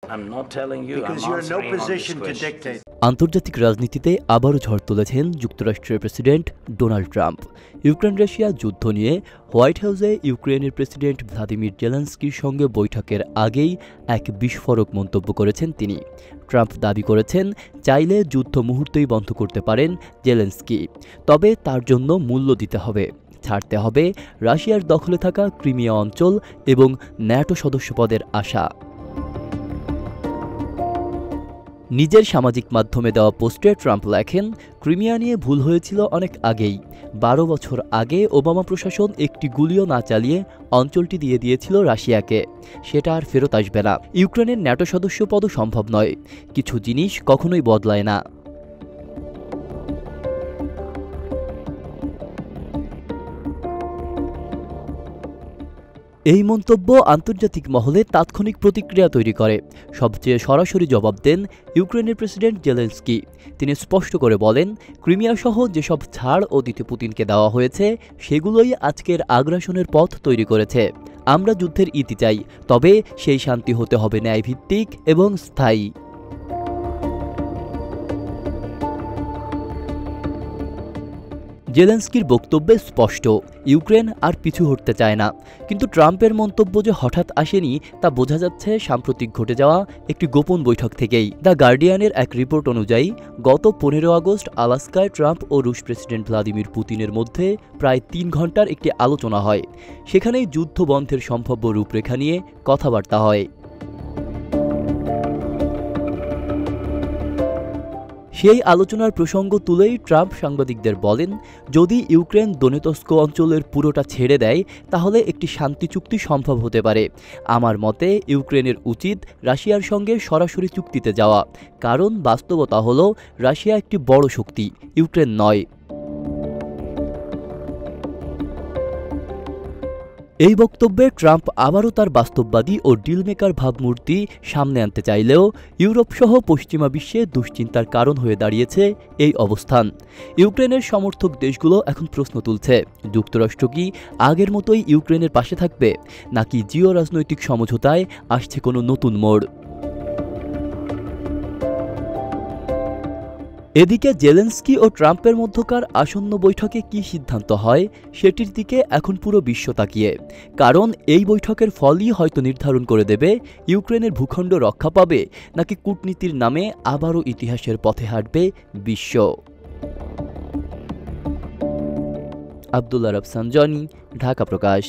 I'm not telling you. Because I'm you're in no answering on this position to question. dictate. আন্তর্জাতিক রাজনীতিতে আবারও ঝড় তুলেছেন যুক্তরাষ্ট্রের president Donald Trump. Ukraine Russia যুদ্ধ নিয়ে হোয়াইট হাউসে ইউক্রেনের প্রেসিডেন্ট ভ্লাদিমির জেলেনস্কির সঙ্গে বৈঠকের আগেই এক বিস্ফোরক মন্তব্য করেছেন তিনি। ট্রাম্প দাবি করেছেন, চাইলে যুদ্ধ মুহূর্তেই বন্ধ করতে পারেন জেলেনস্কি, তবে তার জন্য মূল্য দিতে হবে, ছাড়তে হবে রাশিয়ার দখলে থাকা ক্রিমিয়া অঞ্চল এবং ন্যাটো সদস্যপদের আশা। নিজের সামাজিক মাধ্যমে দেওয়া পোস্টে ট্রাম্প লেখেন, ক্রিমিয়া নিয়ে ভুল হয়েছিল অনেক আগেই। 12 বছর আগে ওবামা প্রশাসন একটি গুলিও না চালিয়ে অঞ্চলটি দিয়ে দিয়েছিল রাশিয়াকে, সেটা আর ফেরত আসবে না। ইউক্রেনের ন্যাটো সদস্য পদও সম্ভব নয়, কিছু জিনিস কখনোই বদলায় না। এই মন্তব্য আন্তর্জাতিক মহলে তাৎক্ষণিক প্রতিক্রিয়া তৈরি করে। সবচেয়ে সরাসরি জবাব দেন ইউক্রেনের প্রেসিডেন্ট জেলেনস্কি। তিনি স্পষ্ট করে বলেন, ক্রিমিয়াসহ যেসব ছাড় অতীতে পুতিনকে দেওয়া হয়েছে সেগুলোই আজকের আগ্রাসনের পথ তৈরি করেছে। আমরা যুদ্ধের ইতি চাই, তবে সেই শান্তি হতে হবে ন্যায়ভিত্তিক এবং স্থায়ী। জেলেনস্কির বক্তব্যে স্পষ্ট, ইউক্রেন আর পিছু হটতে চায় না। কিন্তু ট্রাম্পের মন্তব্য যে হঠাৎ আসেনি তা বোঝা যাচ্ছে সাম্প্রতিক ঘটে যাওয়া একটি গোপন বৈঠক থেকেই। দ্য গার্ডিয়ানের এক রিপোর্ট অনুযায়ী গত 15 আগস্ট আলাস্কায় ট্রাম্প ও রুশ প্রেসিডেন্ট ভ্লাদিমির পুতিনের মধ্যে প্রায় 3 ঘণ্টার একটি আলোচনা হয়। সেখানেই যুদ্ধ বন্ধের সম্ভাব্য রূপরেখা নিয়ে কথাবার্তা হয়। সেই আলোচনার প্রসঙ্গ তুলেই ট্রাম্প সাংবাদিকদের বলেন, যদি ইউক্রেন দোনেতস্ক অঞ্চলের পুরোটা ছেড়ে দেয় তাহলে একটি শান্তি চুক্তি সম্ভব হতে পারে। আমার মতে ইউক্রেনের উচিত রাশিয়ার সঙ্গে সরাসরি চুক্তিতে যাওয়া, কারণ বাস্তবতা হলো রাশিয়া একটি বড় শক্তি, ইউক্রেন নয়। এই বক্তব্যে ট্রাম্প আবারও তার বাস্তববাদী ও ডিলমেকার ভাবমূর্তি সামনে আনতে চাইলেও ইউরোপসহ পশ্চিমা বিশ্বে দুশ্চিন্তার কারণ হয়ে দাঁড়িয়েছে এই অবস্থান। ইউক্রেনের সমর্থক দেশগুলো এখন প্রশ্ন তুলছে, যুক্তরাষ্ট্র কি আগের মতোই ইউক্রেনের পাশে থাকবে, নাকি জিও রাজনৈতিক সমঝোতায় আসছে কোনো নতুন মোড়? এদিকে জেলেনস্কি ও ট্রাম্পের মধ্যকার আসন্ন বৈঠকে কী সিদ্ধান্ত হয় সেটির দিকে এখন পুরো বিশ্ব তাকিয়ে, কারণ এই বৈঠকের ফলই হয়তো নির্ধারণ করে দেবে ইউক্রেনের ভূখণ্ড রক্ষা পাবে নাকি কূটনীতির নামে আবারও ইতিহাসের পথে হাঁটবে বিশ্ব। আব্দুল্লাহ রাফসান জনি, ঢাকা প্রকাশ।